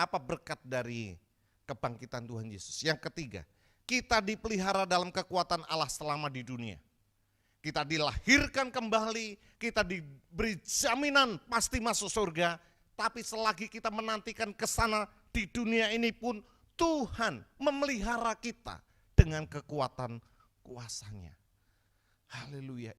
Apa berkat dari kebangkitan Tuhan Yesus? Yang ketiga, kita dipelihara dalam kekuatan Allah selama di dunia. Kita dilahirkan kembali, kita diberi jaminan pasti masuk surga. Tapi selagi kita menantikan ke sana di dunia ini pun Tuhan memelihara kita dengan kekuatan kuasanya. Haleluya.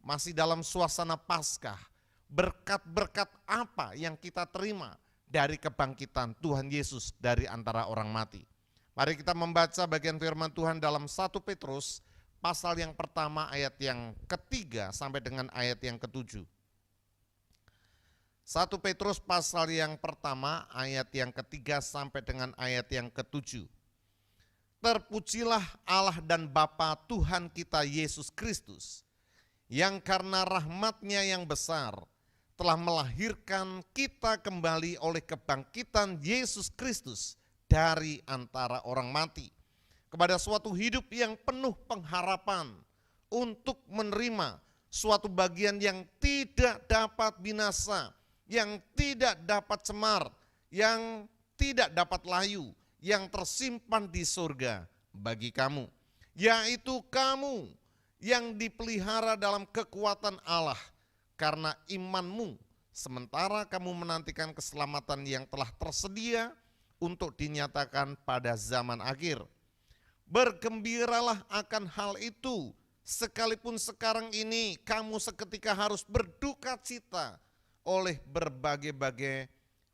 Masih dalam suasana Paskah, berkat-berkat apa yang kita terima dari kebangkitan Tuhan Yesus dari antara orang mati. Mari kita membaca bagian firman Tuhan dalam 1 Petrus pasal yang pertama ayat yang ketiga sampai dengan ayat yang ketujuh. 1 Petrus pasal yang pertama ayat yang ketiga sampai dengan ayat yang ketujuh. Terpujilah Allah dan Bapa Tuhan kita Yesus Kristus, yang karena rahmat-Nya yang besar telah melahirkan kita kembali oleh kebangkitan Yesus Kristus dari antara orang mati, kepada suatu hidup yang penuh pengharapan untuk menerima suatu bagian yang tidak dapat binasa, yang tidak dapat cemar, yang tidak dapat layu, yang tersimpan di surga bagi kamu, yaitu kamu yang dipelihara dalam kekuatan Allah karena imanmu, sementara kamu menantikan keselamatan yang telah tersedia untuk dinyatakan pada zaman akhir. Bergembiralah akan hal itu, sekalipun sekarang ini kamu seketika harus berduka cita oleh berbagai-bagai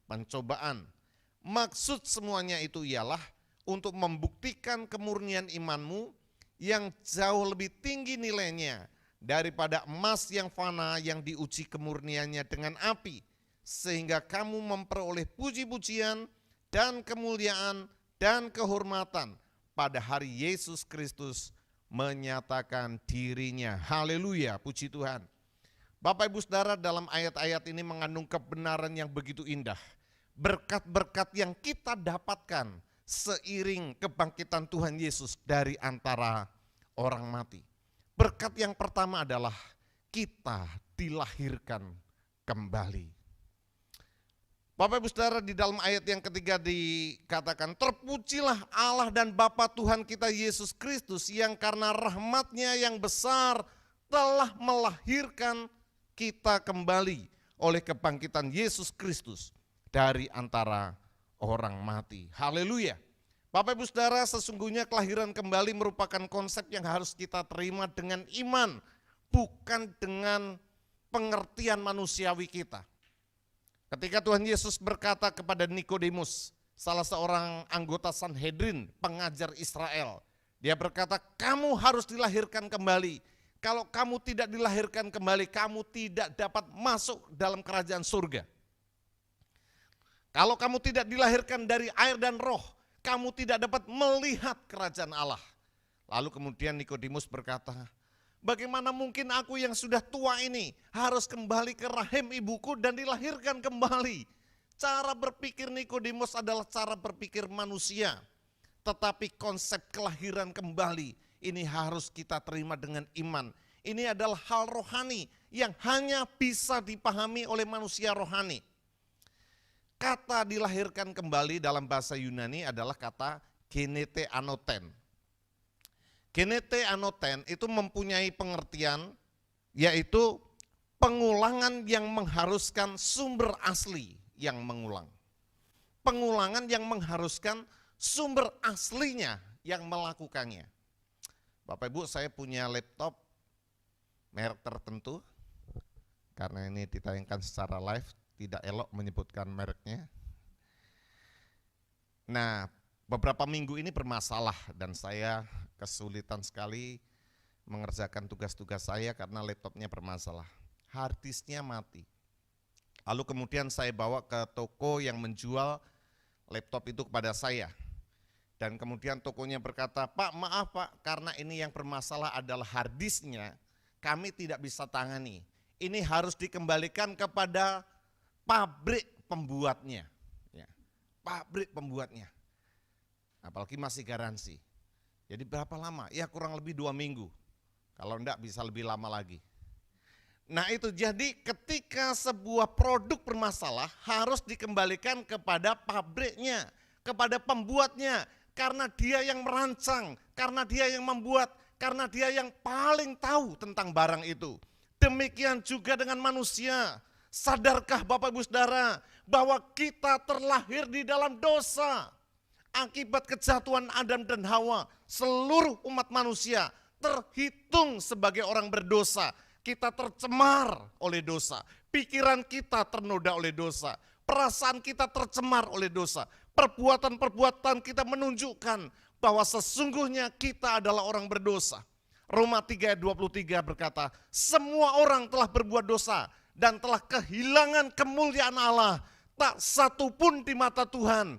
pencobaan. Maksud semuanya itu ialah untuk membuktikan kemurnian imanmu yang jauh lebih tinggi nilainya daripada emas yang fana yang diuji kemurniannya dengan api, sehingga kamu memperoleh puji-pujian dan kemuliaan dan kehormatan pada hari Yesus Kristus menyatakan dirinya. Haleluya, puji Tuhan. Bapak Ibu Saudara, dalam ayat-ayat ini mengandung kebenaran yang begitu indah. Berkat-berkat yang kita dapatkan seiring kebangkitan Tuhan Yesus dari antara orang mati. Berkat yang pertama adalah kita dilahirkan kembali. Bapak Ibu Saudara, di dalam ayat yang ketiga dikatakan, terpujilah Allah dan Bapa Tuhan kita Yesus Kristus, yang karena rahmat-Nya yang besar telah melahirkan kita kembali oleh kebangkitan Yesus Kristus dari antara orang mati. Haleluya. Bapak Ibu Saudara, sesungguhnya kelahiran kembali merupakan konsep yang harus kita terima dengan iman, bukan dengan pengertian manusiawi kita. Ketika Tuhan Yesus berkata kepada Nikodemus, salah seorang anggota Sanhedrin, pengajar Israel, dia berkata, kamu harus dilahirkan kembali. Kalau kamu tidak dilahirkan kembali, kamu tidak dapat masuk dalam kerajaan surga. Kalau kamu tidak dilahirkan dari air dan roh, kamu tidak dapat melihat kerajaan Allah. Lalu kemudian Nikodemus berkata, bagaimana mungkin aku yang sudah tua ini harus kembali ke rahim ibuku dan dilahirkan kembali? Cara berpikir Nikodemus adalah cara berpikir manusia. Tetapi konsep kelahiran kembali ini harus kita terima dengan iman. Ini adalah hal rohani yang hanya bisa dipahami oleh manusia rohani. Kata dilahirkan kembali dalam bahasa Yunani adalah kata genete anoten. Genete anoten itu mempunyai pengertian yaitu pengulangan yang mengharuskan sumber asli yang mengulang. Pengulangan yang mengharuskan sumber aslinya yang melakukannya. Bapak Ibu, saya punya laptop merek tertentu, karena ini ditayangkan secara live, tidak elok menyebutkan mereknya. Nah, beberapa minggu ini bermasalah dan saya kesulitan sekali mengerjakan tugas-tugas saya karena laptopnya bermasalah. Hard disknya mati. Lalu kemudian saya bawa ke toko yang menjual laptop itu kepada saya. Dan kemudian tokonya berkata, Pak maaf Pak, karena ini yang bermasalah adalah hard disknya, kami tidak bisa tangani. Ini harus dikembalikan kepada pabrik pembuatnya. Ya, pabrik pembuatnya. Apalagi masih garansi. Jadi berapa lama? Ya kurang lebih 2 minggu. Kalau enggak bisa lebih lama lagi. Nah itu jadi ketika sebuah produk bermasalah harus dikembalikan kepada pabriknya, kepada pembuatnya. Karena dia yang merancang, karena dia yang membuat, karena dia yang paling tahu tentang barang itu. Demikian juga dengan manusia. Sadarkah Bapak Ibu Saudara bahwa kita terlahir di dalam dosa? Akibat kejatuhan Adam dan Hawa, seluruh umat manusia terhitung sebagai orang berdosa. Kita tercemar oleh dosa, pikiran kita ternoda oleh dosa, perasaan kita tercemar oleh dosa. Perbuatan-perbuatan kita menunjukkan bahwa sesungguhnya kita adalah orang berdosa. Roma 3 ayat 23 berkata, semua orang telah berbuat dosa dan telah kehilangan kemuliaan Allah. Tak satu pun di mata Tuhan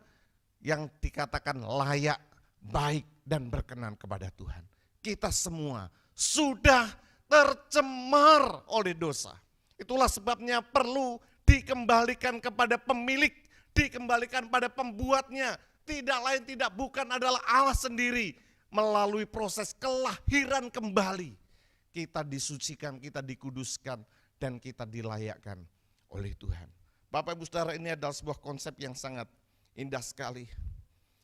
yang dikatakan layak, baik dan berkenan kepada Tuhan. Kita semua sudah tercemar oleh dosa. Itulah sebabnya perlu dikembalikan kepada pemilik, dikembalikan pada pembuatnya. Tidak lain tidak bukan adalah Allah sendiri. Melalui proses kelahiran kembali, kita disucikan, kita dikuduskan, dan kita dilayakkan oleh Tuhan. Bapak Ibu Saudara, ini adalah sebuah konsep yang sangat indah sekali.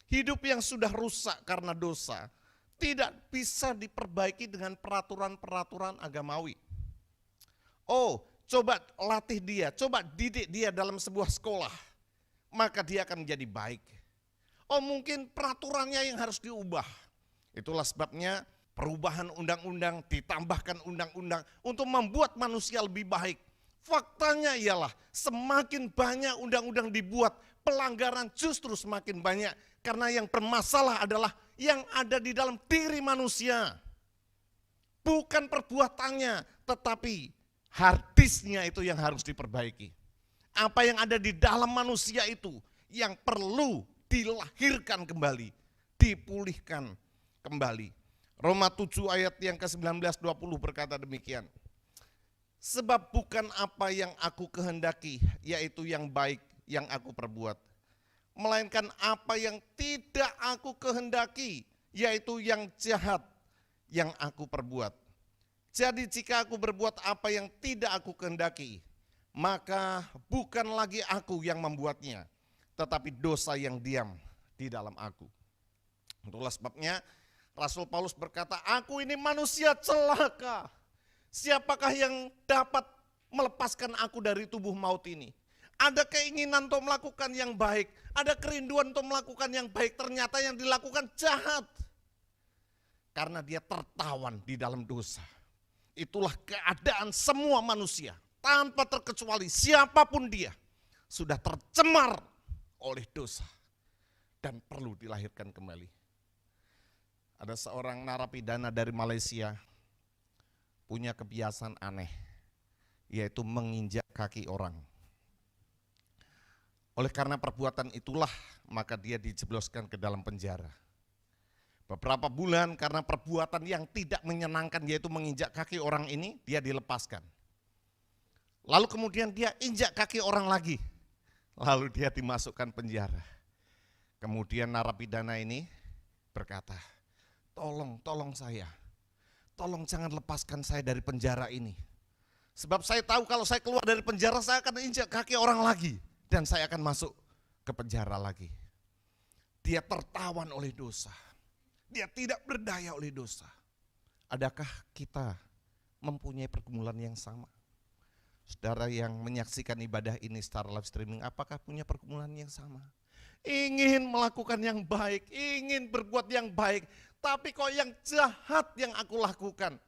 Hidup yang sudah rusak karena dosa tidak bisa diperbaiki dengan peraturan-peraturan agamawi. Oh, coba latih dia, coba didik dia dalam sebuah sekolah, maka dia akan menjadi baik. Oh, mungkin peraturannya yang harus diubah. Itulah sebabnya perubahan undang-undang, ditambahkan undang-undang untuk membuat manusia lebih baik. Faktanya ialah semakin banyak undang-undang dibuat, pelanggaran justru semakin banyak. Karena yang bermasalah adalah yang ada di dalam diri manusia. Bukan perbuatannya, tetapi harddisknya itu yang harus diperbaiki. Apa yang ada di dalam manusia itu yang perlu dilahirkan kembali, dipulihkan kembali. Roma 7 ayat yang ke-19-20 berkata demikian. Sebab bukan apa yang aku kehendaki, yaitu yang baik yang aku perbuat. Melainkan apa yang tidak aku kehendaki, yaitu yang jahat yang aku perbuat. Jadi jika aku berbuat apa yang tidak aku kehendaki, maka bukan lagi aku yang membuatnya, tetapi dosa yang diam di dalam aku. Itulah sebabnya Rasul Paulus berkata, aku ini manusia celaka. Siapakah yang dapat melepaskan aku dari tubuh maut ini? Ada keinginan untuk melakukan yang baik, ada kerinduan untuk melakukan yang baik, ternyata yang dilakukan jahat. Karena dia tertawan di dalam dosa. Itulah keadaan semua manusia, tanpa terkecuali siapapun dia, sudah tercemar oleh dosa dan perlu dilahirkan kembali. Ada seorang narapidana dari Malaysia punya kebiasaan aneh, yaitu menginjak kaki orang. Oleh karena perbuatan itulah, maka dia dijebloskan ke dalam penjara. Beberapa bulan karena perbuatan yang tidak menyenangkan, yaitu menginjak kaki orang ini, dia dilepaskan. Lalu kemudian dia injak kaki orang lagi, lalu dia dimasukkan penjara. Kemudian narapidana ini berkata, tolong saya, tolong jangan lepaskan saya dari penjara ini. Sebab saya tahu kalau saya keluar dari penjara saya akan injak kaki orang lagi dan saya akan masuk ke penjara lagi. Dia tertawan oleh dosa, dia tidak berdaya oleh dosa. Adakah kita mempunyai pergumulan yang sama? Saudara yang menyaksikan ibadah ini secara live streaming, apakah punya pergumulan yang sama? Ingin melakukan yang baik, ingin berbuat yang baik, tapi kok yang jahat yang aku lakukan.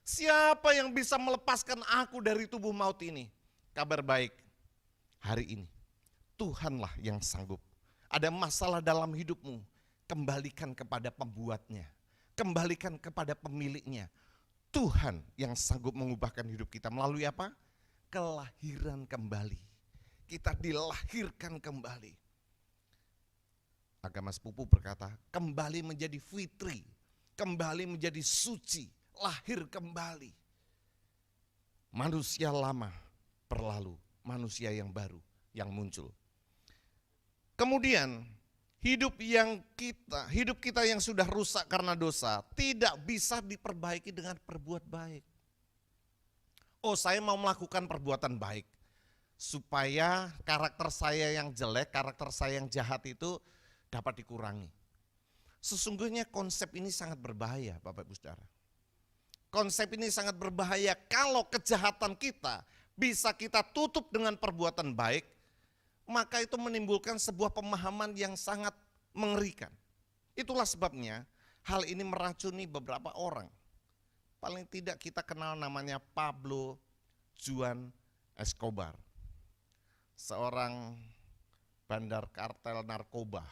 Siapa yang bisa melepaskan aku dari tubuh maut ini? Kabar baik, hari ini Tuhanlah yang sanggup. Ada masalah dalam hidupmu, kembalikan kepada pembuatnya, kembalikan kepada pemiliknya. Tuhan yang sanggup mengubahkan hidup kita melalui apa? Kelahiran kembali. Kita dilahirkan kembali. Agama sepupu berkata, kembali menjadi fitri, kembali menjadi suci, lahir kembali. Manusia lama berlalu, manusia yang baru yang muncul. Kemudian hidup kita yang sudah rusak karena dosa tidak bisa diperbaiki dengan berbuat baik. Oh, saya mau melakukan perbuatan baik supaya karakter saya yang jelek, karakter saya yang jahat itu dapat dikurangi. Sesungguhnya konsep ini sangat berbahaya, Bapak Ibu Saudara. Konsep ini sangat berbahaya kalau kejahatan kita bisa kita tutup dengan perbuatan baik, maka itu menimbulkan sebuah pemahaman yang sangat mengerikan. Itulah sebabnya hal ini meracuni beberapa orang. Paling tidak kita kenal namanya Pablo Juan Escobar. Seorang bandar kartel narkoba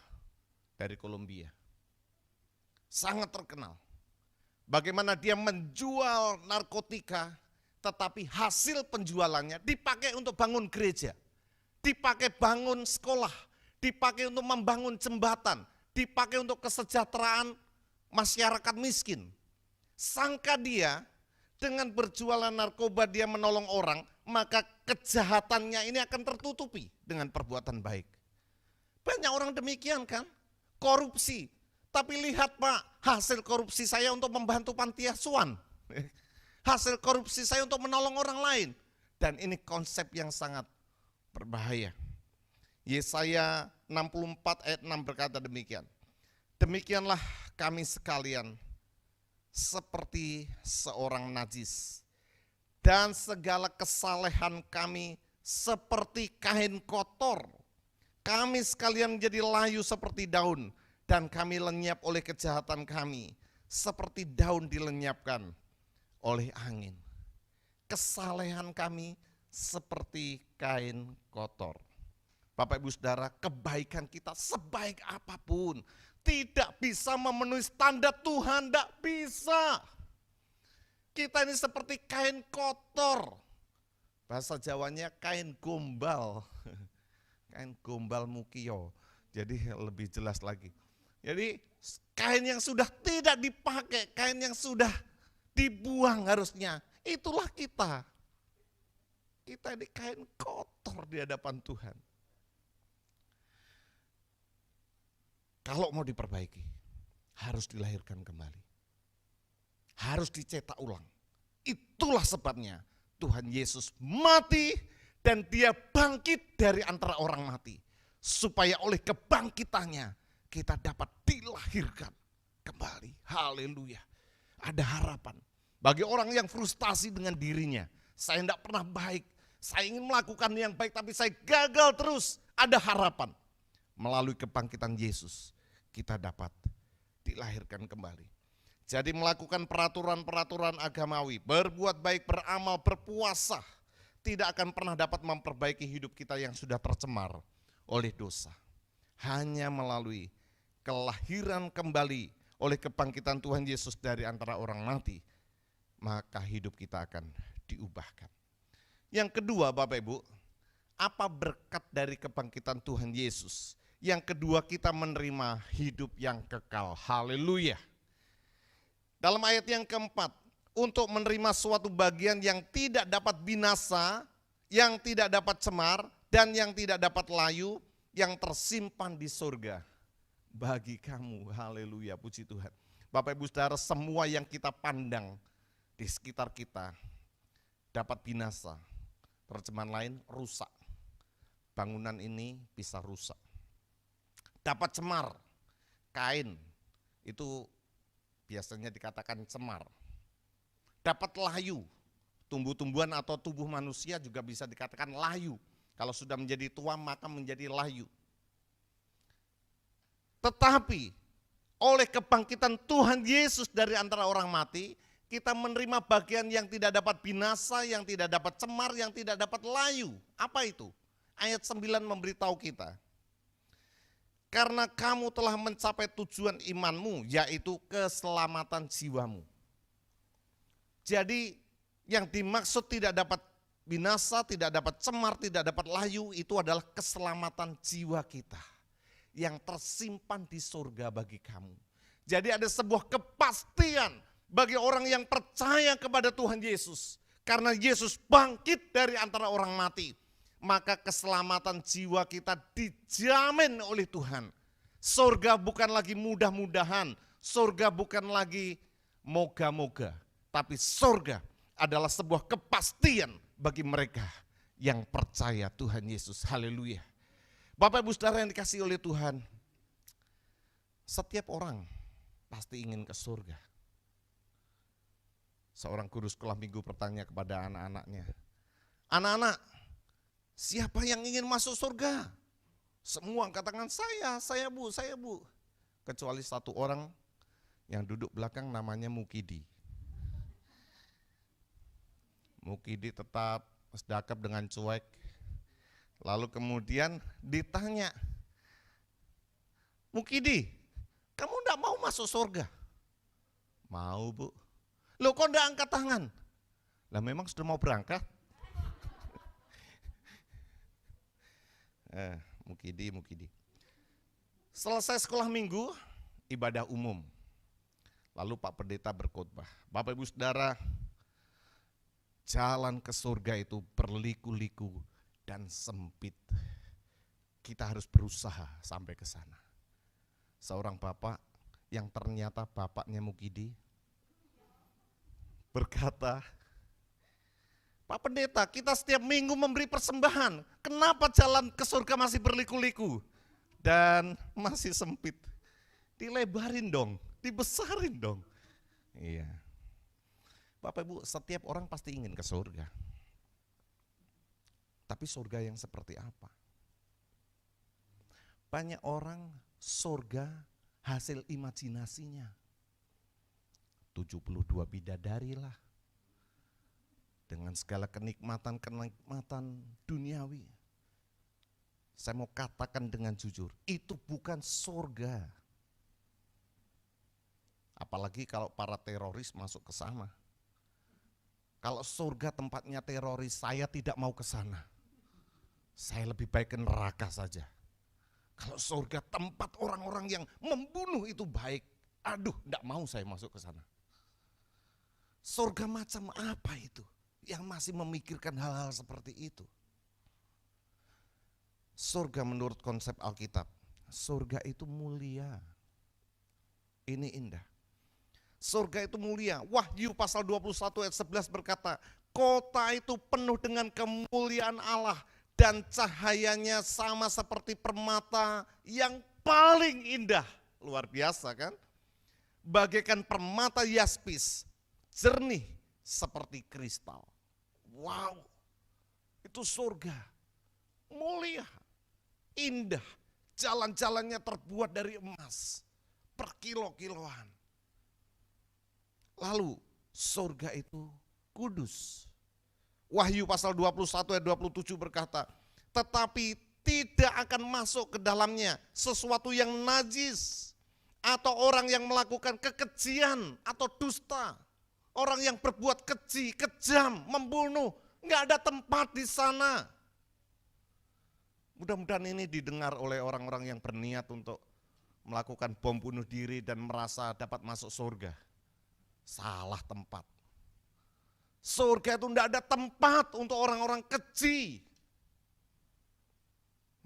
dari Kolombia. Sangat terkenal. Bagaimana dia menjual narkotika, tetapi hasil penjualannya dipakai untuk bangun gereja, dipakai bangun sekolah, dipakai untuk membangun jembatan, dipakai untuk kesejahteraan masyarakat miskin. Sangka dia dengan berjualan narkoba dia menolong orang, maka kejahatannya ini akan tertutupi dengan perbuatan baik. Banyak orang demikian kan, korupsi. Tapi lihat Pak, hasil korupsi saya untuk membantu panti asuhan. Hasil korupsi saya untuk menolong orang lain. Dan ini konsep yang sangat berbahaya. Yesaya 64 ayat 6 berkata demikian. Demikianlah kami sekalian seperti seorang najis. Dan segala kesalehan kami seperti kain kotor. Kami sekalian menjadi layu seperti daun. Dan kami lenyap oleh kejahatan kami, seperti daun dilenyapkan oleh angin. Kesalehan kami seperti kain kotor. Bapak Ibu Saudara, kebaikan kita sebaik apapun tidak bisa memenuhi standar Tuhan, tidak bisa. Kita ini seperti kain kotor. Bahasa Jawanya kain gombal. Kain gombal mukio. Jadi lebih jelas lagi. Jadi kain yang sudah tidak dipakai, kain yang sudah dibuang harusnya, itulah kita. Kita ini kain kotor di hadapan Tuhan. Kalau mau diperbaiki, harus dilahirkan kembali. Harus dicetak ulang. Itulah sebabnya Tuhan Yesus mati dan dia bangkit dari antara orang mati. Supaya oleh kebangkitannya, kita dapat dilahirkan kembali. Haleluya. Ada harapan. Bagi orang yang frustasi dengan dirinya. Saya tidak pernah baik. Saya ingin melakukan yang baik tapi saya gagal terus. Ada harapan. Melalui kebangkitan Yesus kita dapat dilahirkan kembali. Jadi melakukan peraturan-peraturan agamawi. Berbuat baik, beramal, berpuasa. Tidak akan pernah dapat memperbaiki hidup kita yang sudah tercemar oleh dosa. Hanya melalui kelahiran kembali oleh kebangkitan Tuhan Yesus dari antara orang mati, maka hidup kita akan diubahkan. Yang kedua Bapak Ibu, apa berkat dari kebangkitan Tuhan Yesus? Yang kedua kita menerima hidup yang kekal. Haleluya. Dalam ayat yang keempat, untuk menerima suatu bagian yang tidak dapat binasa, yang tidak dapat cemar, dan yang tidak dapat layu, yang tersimpan di surga. Bagi kamu, haleluya, puji Tuhan. Bapak Ibu Saudara, semua yang kita pandang di sekitar kita dapat binasa. Terjemahan lain, rusak. Bangunan ini bisa rusak. Dapat cemar, kain itu biasanya dikatakan cemar. Dapat layu, tumbuh-tumbuhan atau tubuh manusia juga bisa dikatakan layu. Kalau sudah menjadi tua maka menjadi layu. Tetapi oleh kebangkitan Tuhan Yesus dari antara orang mati, kita menerima bagian yang tidak dapat binasa, yang tidak dapat cemar, yang tidak dapat layu. Apa itu? Ayat 9 memberitahu kita. Karena kamu telah mencapai tujuan imanmu, yaitu keselamatan jiwamu. Jadi yang dimaksud tidak dapat binasa, tidak dapat cemar, tidak dapat layu, itu adalah keselamatan jiwa kita yang tersimpan di surga bagi kamu. Jadi ada sebuah kepastian bagi orang yang percaya kepada Tuhan Yesus. Karena Yesus bangkit dari antara orang mati, maka keselamatan jiwa kita dijamin oleh Tuhan. Surga bukan lagi mudah-mudahan, surga bukan lagi moga-moga, tapi surga adalah sebuah kepastian bagi mereka yang percaya Tuhan Yesus. Haleluya. Bapak Ibu Saudara yang dikasihi oleh Tuhan, setiap orang pasti ingin ke surga. Seorang guru sekolah minggu bertanya kepada anak-anaknya, anak-anak, siapa yang ingin masuk surga? Semua katakan saya bu, saya bu. Kecuali satu orang yang duduk belakang namanya Mukidi. Mukidi tetap sedekap dengan cuek. Lalu kemudian ditanya, Mukidi, kamu enggak mau masuk surga? Mau bu. Loh kok enggak angkat tangan? Lah memang sudah mau berangkat? Mukidi. Selesai sekolah minggu, ibadah umum. Lalu Pak Pendeta berkhotbah. Bapak Ibu Saudara, jalan ke surga itu berliku-liku dan sempit. Kita harus berusaha sampai ke sana. Seorang bapak yang ternyata bapaknya Mukidi berkata, Pak Pendeta, kita setiap minggu memberi persembahan. Kenapa jalan ke surga masih berliku-liku dan masih sempit? Dilebarin dong, dibesarin dong. Iya. Bapak Ibu, setiap orang pasti ingin ke surga. Tapi surga yang seperti apa? Banyak orang surga hasil imajinasinya. 72 bidadari lah. Dengan segala kenikmatan duniawi. Saya mau katakan dengan jujur, itu bukan surga. Apalagi kalau para teroris masuk ke sana. Kalau surga tempatnya teroris, saya tidak mau ke sana. Saya lebih baik ke neraka saja. Kalau surga tempat orang-orang yang membunuh itu baik, aduh, tidak mau saya masuk ke sana. Surga macam apa itu? Yang masih memikirkan hal-hal seperti itu. Surga menurut konsep Alkitab, surga itu mulia. Ini indah. Surga itu mulia. Wahyu pasal 21 ayat 11 berkata, kota itu penuh dengan kemuliaan Allah dan cahayanya sama seperti permata yang paling indah. Luar biasa kan? Bagaikan permata yaspis, jernih seperti kristal. Wow, itu surga, mulia, indah, jalan-jalannya terbuat dari emas, berkilo-kiloan. Lalu surga itu kudus. Wahyu pasal 21 ayat 27 berkata, tetapi tidak akan masuk ke dalamnya sesuatu yang najis, atau orang yang melakukan kekejian atau dusta. Orang yang berbuat keji, kejam, membunuh, nggak ada tempat di sana. Mudah-mudahan ini didengar oleh orang-orang yang berniat untuk melakukan bom bunuh diri dan merasa dapat masuk surga. Salah tempat. Surga itu nggak ada tempat untuk orang-orang keji.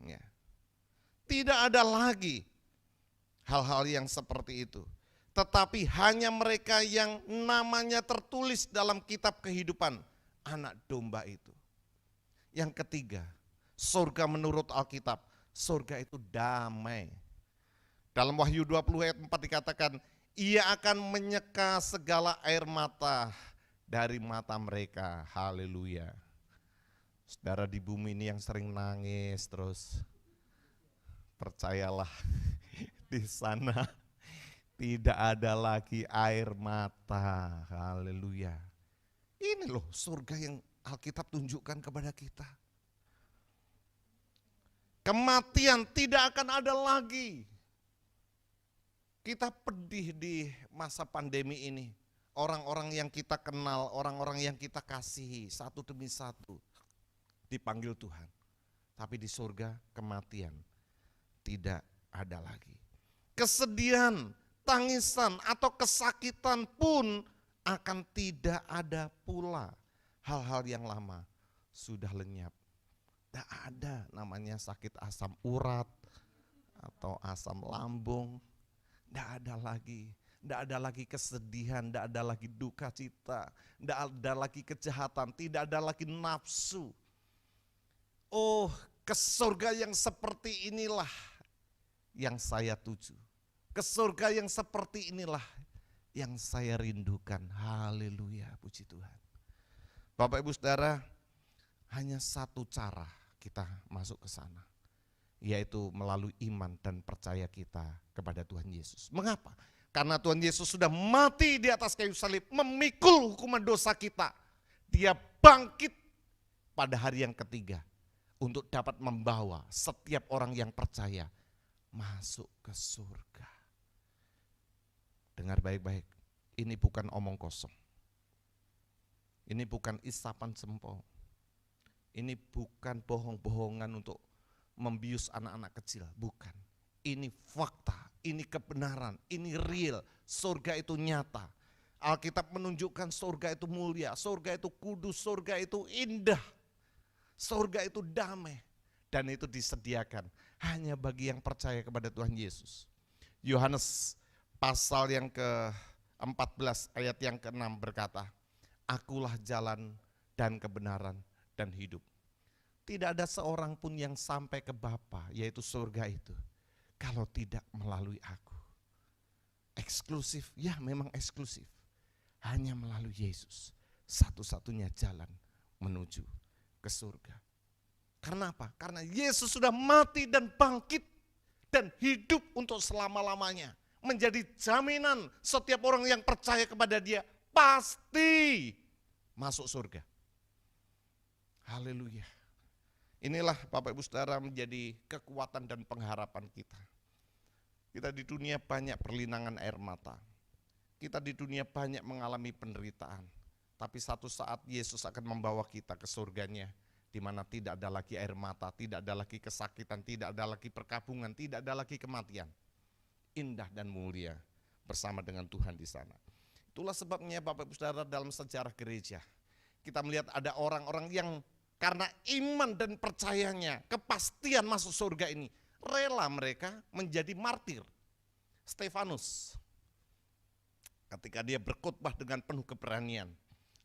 Ya. Tidak ada lagi hal-hal yang seperti itu. Tetapi hanya mereka yang namanya tertulis dalam kitab kehidupan anak domba itu. Yang ketiga, surga menurut Alkitab, surga itu damai. Dalam Wahyu 20 ayat 4 dikatakan, ia akan menyeka segala air mata dari mata mereka. Haleluya. Saudara di bumi ini yang sering nangis terus, percayalah di sana tidak ada lagi air mata. Haleluya. Ini loh surga yang Alkitab tunjukkan kepada kita. Kematian tidak akan ada lagi. Kita pedih di masa pandemi ini. Orang-orang yang kita kenal, orang-orang yang kita kasihi, satu demi satu dipanggil Tuhan. Tapi di surga kematian tidak ada lagi. Kesedihan, tangisan atau kesakitan pun akan tidak ada pula. Hal-hal yang lama sudah lenyap. Tidak ada namanya sakit asam urat atau asam lambung. Tidak ada lagi. Tidak ada lagi kesedihan, tidak ada lagi duka cita, tidak ada lagi kejahatan, tidak ada lagi nafsu. Oh, ke surga yang seperti inilah yang saya tuju. Ke surga yang seperti inilah yang saya rindukan. Haleluya, puji Tuhan. Bapak Ibu Saudara, hanya satu cara kita masuk ke sana, yaitu melalui iman dan percaya kita kepada Tuhan Yesus. Mengapa? Karena Tuhan Yesus sudah mati di atas kayu salib, memikul hukuman dosa kita. Dia bangkit pada hari yang ketiga untuk dapat membawa setiap orang yang percaya masuk ke surga. Dengar baik-baik, ini bukan omong kosong. Ini bukan isapan jempol. Ini bukan bohong-bohongan untuk membius anak-anak kecil, bukan. Ini fakta, ini kebenaran, ini real. Surga itu nyata. Alkitab menunjukkan surga itu mulia, surga itu kudus, surga itu indah. Surga itu damai. Dan itu disediakan hanya bagi yang percaya kepada Tuhan Yesus. Yohanes pasal yang ke-14 ayat yang ke-6 berkata, Akulah jalan dan kebenaran dan hidup. Tidak ada seorang pun yang sampai ke Bapa, yaitu surga itu, kalau tidak melalui aku. Eksklusif, ya memang eksklusif. Hanya melalui Yesus, satu-satunya jalan menuju ke surga. Karena apa? Karena Yesus sudah mati dan bangkit dan hidup untuk selama-lamanya. Menjadi jaminan setiap orang yang percaya kepada Dia pasti masuk surga. Haleluya. Inilah Bapak Ibu Saudara menjadi kekuatan dan pengharapan kita. Kita di dunia banyak perlinangan air mata. Kita di dunia banyak mengalami penderitaan. Tapi satu saat Yesus akan membawa kita ke surganya, di mana tidak ada lagi air mata, tidak ada lagi kesakitan, tidak ada lagi perkabungan, tidak ada lagi kematian. Indah dan mulia bersama dengan Tuhan di sana. Itulah sebabnya Bapak Ibu Saudara dalam sejarah gereja, kita melihat ada orang-orang yang karena iman dan percayanya, kepastian masuk surga ini, rela mereka menjadi martir. Stefanus, ketika dia berkhotbah dengan penuh keberanian,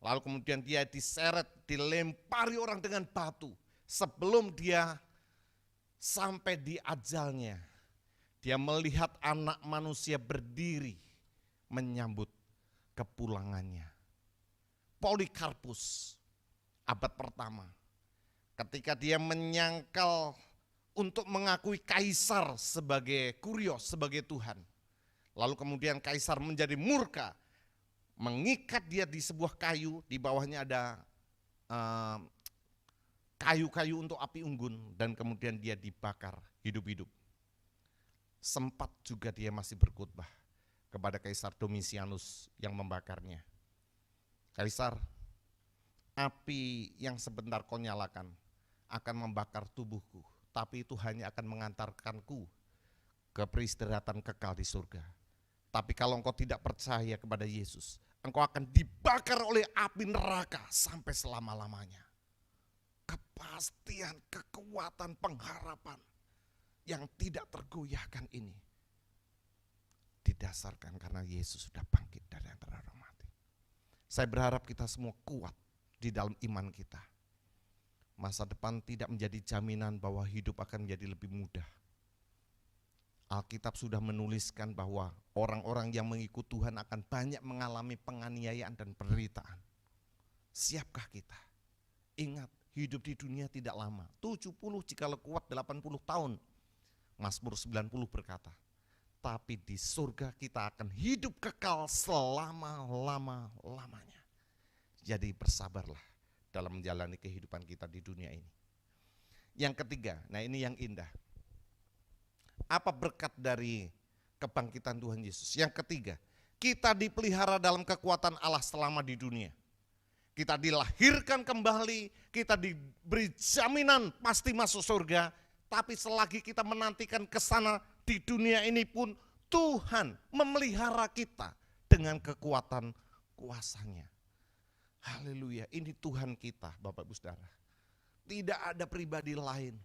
lalu kemudian dia diseret, dilempari orang dengan batu. Sebelum dia sampai di ajalnya, dia melihat anak manusia berdiri menyambut kepulangannya. Polikarpus, abad pertama, ketika dia menyangkal untuk mengakui kaisar sebagai kurios, sebagai Tuhan. Lalu kemudian kaisar menjadi murka, mengikat dia di sebuah kayu, di bawahnya ada kayu-kayu untuk api unggun, dan kemudian dia dibakar hidup-hidup. Sempat juga dia masih berkhotbah kepada Kaisar Domitianus yang membakarnya. Kaisar, api yang sebentar kau nyalakan akan membakar tubuhku, tapi itu hanya akan mengantarkanku ke peristirahatan kekal di surga. Tapi kalau engkau tidak percaya kepada Yesus, engkau akan dibakar oleh api neraka sampai selama-lamanya. Kepastian, kekuatan, pengharapan yang tidak tergoyahkan ini didasarkan karena Yesus sudah bangkit dari antara orang mati. Saya berharap kita semua kuat di dalam iman kita. Masa depan tidak menjadi jaminan bahwa hidup akan menjadi lebih mudah. Alkitab sudah menuliskan bahwa orang-orang yang mengikut Tuhan akan banyak mengalami penganiayaan dan penderitaan. Siapkah kita? Ingat, hidup di dunia tidak lama. 70 jikalau kuat 80 tahun. Mazmur 90 berkata, tapi di surga kita akan hidup kekal selama-lamanya. Jadi bersabarlah dalam menjalani kehidupan kita di dunia ini. Yang ketiga, nah ini yang indah. Apa berkat dari kebangkitan Tuhan Yesus? Yang ketiga, kita dipelihara dalam kekuatan Allah selama di dunia. Kita dilahirkan kembali, kita diberi jaminan pasti masuk surga, tapi selagi kita menantikan ke sana di dunia ini pun Tuhan memelihara kita dengan kekuatan kuasanya. Haleluya, ini Tuhan kita Bapak Ibu Saudara. Tidak ada pribadi lain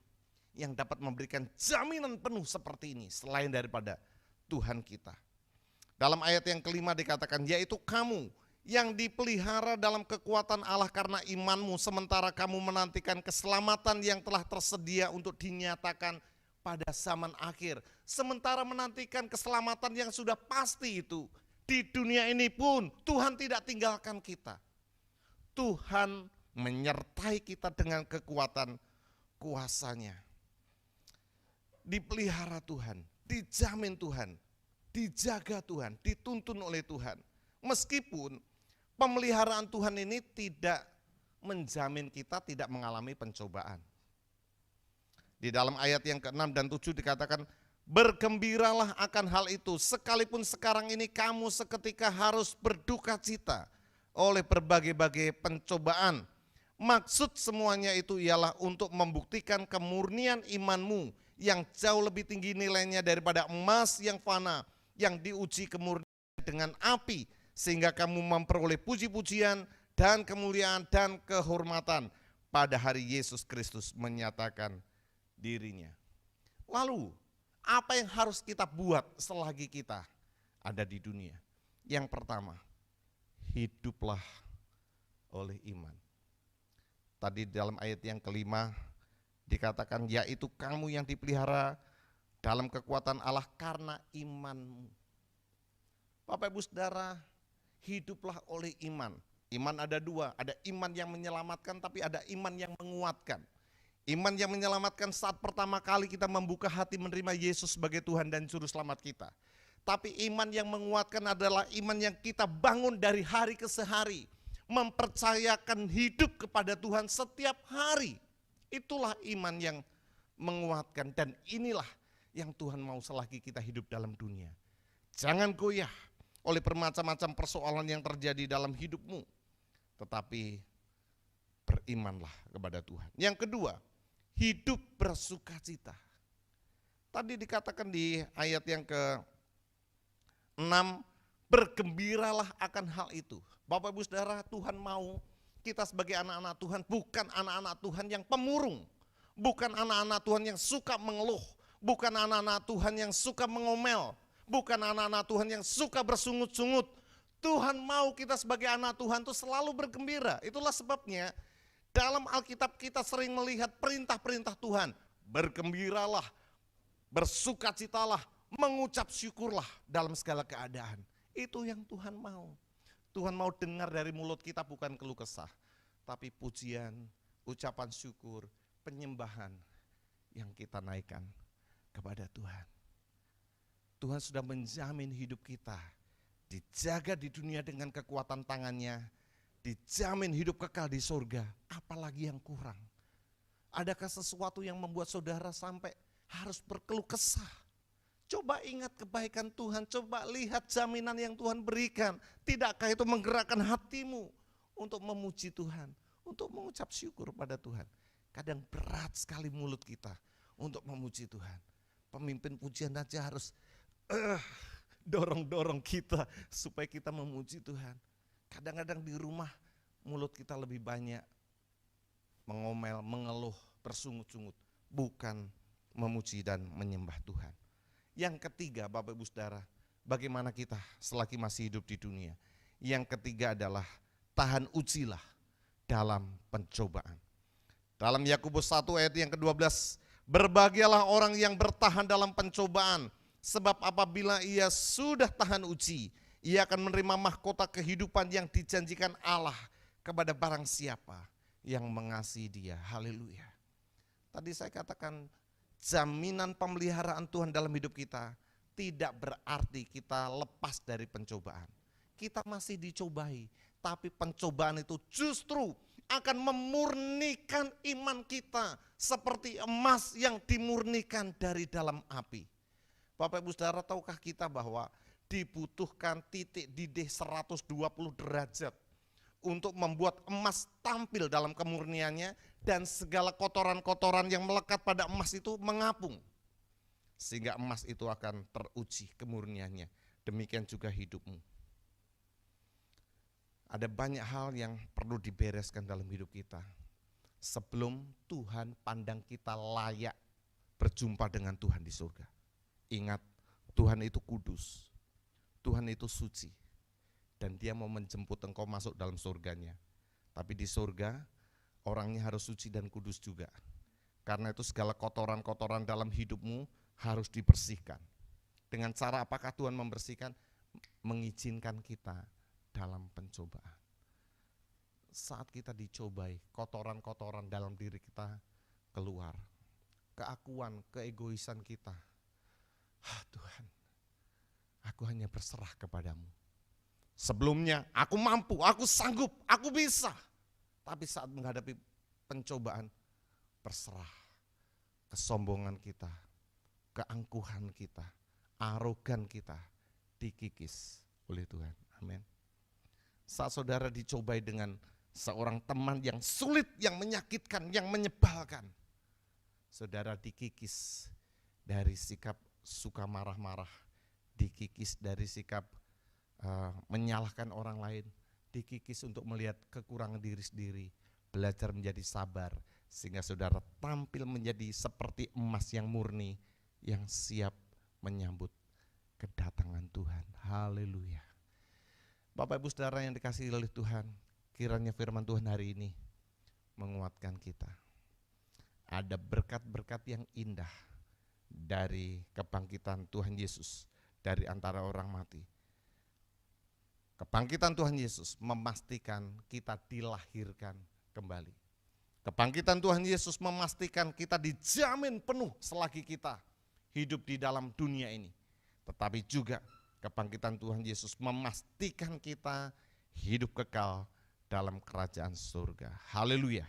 yang dapat memberikan jaminan penuh seperti ini selain daripada Tuhan kita. Dalam ayat yang kelima dikatakan, yaitu kamu yang dipelihara dalam kekuatan Allah karena imanmu, sementara kamu menantikan keselamatan yang telah tersedia untuk dinyatakan pada zaman akhir. Sementara menantikan keselamatan yang sudah pasti itu, di dunia ini pun Tuhan tidak tinggalkan kita. Tuhan menyertai kita dengan kekuatan kuasa-Nya. Dipelihara Tuhan, dijamin Tuhan, dijaga Tuhan, dituntun oleh Tuhan. Meskipun pemeliharaan Tuhan ini tidak menjamin kita tidak mengalami pencobaan. Di dalam ayat yang ke-6 dan 7 dikatakan, bergembiralah akan hal itu, sekalipun sekarang ini kamu seketika harus berduka cita oleh berbagai-bagai pencobaan. Maksud semuanya itu ialah untuk membuktikan kemurnian imanmu yang jauh lebih tinggi nilainya daripada emas yang fana, yang diuji kemurnian dengan api, sehingga kamu memperoleh puji-pujian dan kemuliaan dan kehormatan pada hari Yesus Kristus menyatakan dirinya. Lalu, apa yang harus kita buat selagi kita ada di dunia? Yang pertama, hiduplah oleh iman. Tadi dalam ayat yang kelima dikatakan, yaitu kamu yang dipelihara dalam kekuatan Allah karena imanmu. Bapak Ibu Saudara, hiduplah oleh iman. Iman ada dua, ada iman yang menyelamatkan tapi ada iman yang menguatkan. Iman yang menyelamatkan saat pertama kali kita membuka hati menerima Yesus sebagai Tuhan dan Juru Selamat kita. Tapi iman yang menguatkan adalah iman yang kita bangun dari hari ke hari. Mempercayakan hidup kepada Tuhan setiap hari. Itulah iman yang menguatkan dan inilah yang Tuhan mau selagi kita hidup dalam dunia. Jangan goyah oleh bermacam-macam persoalan yang terjadi dalam hidupmu. Tetapi berimanlah kepada Tuhan. Yang kedua, hidup bersukacita. Tadi dikatakan di ayat yang ke-6, bergembiralah akan hal itu. Bapak Ibu Saudara, Tuhan mau kita sebagai anak-anak Tuhan bukan anak-anak Tuhan yang pemurung, bukan anak-anak Tuhan yang suka mengeluh, bukan anak-anak Tuhan yang suka mengomel, bukan anak-anak Tuhan yang suka bersungut-sungut. Tuhan mau kita sebagai anak Tuhan itu selalu bergembira. Itulah sebabnya dalam Alkitab kita sering melihat perintah-perintah Tuhan. Bergembiralah, bersukacitalah, mengucap syukurlah dalam segala keadaan. Itu yang Tuhan mau. Tuhan mau dengar dari mulut kita bukan keluh kesah, tapi pujian, ucapan syukur, penyembahan yang kita naikkan kepada Tuhan. Tuhan sudah menjamin hidup kita, dijaga di dunia dengan kekuatan tangannya, dijamin hidup kekal di surga, apalagi yang kurang. Adakah sesuatu yang membuat saudara sampai harus berkeluh kesah? Coba ingat kebaikan Tuhan, coba lihat jaminan yang Tuhan berikan. Tidakkah itu menggerakkan hatimu untuk memuji Tuhan, untuk mengucap syukur pada Tuhan? Kadang berat sekali mulut kita untuk memuji Tuhan. Pemimpin pujian aja harus dorong-dorong kita supaya kita memuji Tuhan. Kadang-kadang di rumah mulut kita lebih banyak mengomel, mengeluh, bersungut-sungut, bukan memuji dan menyembah Tuhan. Yang ketiga, Bapak Ibu Saudara, bagaimana kita selagi masih hidup di dunia? Yang ketiga adalah tahan ujilah dalam pencobaan. Dalam Yakobus 1 ayat yang ke-12, berbahagialah orang yang bertahan dalam pencobaan, sebab apabila ia sudah tahan uji, ia akan menerima mahkota kehidupan yang dijanjikan Allah kepada barang siapa yang mengasihi Dia. Haleluya. Tadi saya katakan jaminan pemeliharaan Tuhan dalam hidup kita tidak berarti kita lepas dari pencobaan. Kita masih dicobai, tapi pencobaan itu justru akan memurnikan iman kita seperti emas yang dimurnikan dari dalam api. Bapak Ibu Saudara, tahukah kita bahwa dibutuhkan titik didih 120 derajat untuk membuat emas tampil dalam kemurniannya dan segala kotoran-kotoran yang melekat pada emas itu mengapung. Sehingga emas itu akan teruji kemurniannya. Demikian juga hidupmu. Ada banyak hal yang perlu dibereskan dalam hidup kita sebelum Tuhan pandang kita layak berjumpa dengan Tuhan di surga. Ingat, Tuhan itu kudus, Tuhan itu suci, dan Dia mau menjemput engkau masuk dalam surganya. Tapi di surga, orangnya harus suci dan kudus juga. Karena itu segala kotoran-kotoran dalam hidupmu harus dibersihkan. Dengan cara apakah Tuhan membersihkan? Mengizinkan kita dalam pencobaan. Saat kita dicobai, kotoran-kotoran dalam diri kita keluar. Keakuan, keegoisan kita. Tuhan, aku hanya berserah kepadamu. Sebelumnya aku mampu, aku sanggup, aku bisa. Tapi saat menghadapi pencobaan, berserah. Kesombongan kita, keangkuhan kita, arogan kita dikikis oleh Tuhan. Amin. Saat saudara dicobai dengan seorang teman yang sulit, yang menyakitkan, yang menyebalkan, saudara dikikis dari sikap suka marah-marah, dikikis dari sikap menyalahkan orang lain, dikikis untuk melihat kekurangan diri sendiri, belajar menjadi sabar, sehingga saudara tampil menjadi seperti emas yang murni, yang siap menyambut kedatangan Tuhan. Haleluya. Bapak Ibu Saudara yang dikasihi oleh Tuhan, kiranya firman Tuhan hari ini menguatkan kita. Ada berkat-berkat yang indah dari kebangkitan Tuhan Yesus dari antara orang mati. Kebangkitan Tuhan Yesus memastikan kita dilahirkan kembali. Kebangkitan Tuhan Yesus memastikan kita dijamin penuh selagi kita hidup di dalam dunia ini. Tetapi juga kebangkitan Tuhan Yesus memastikan kita hidup kekal dalam kerajaan surga. Haleluya.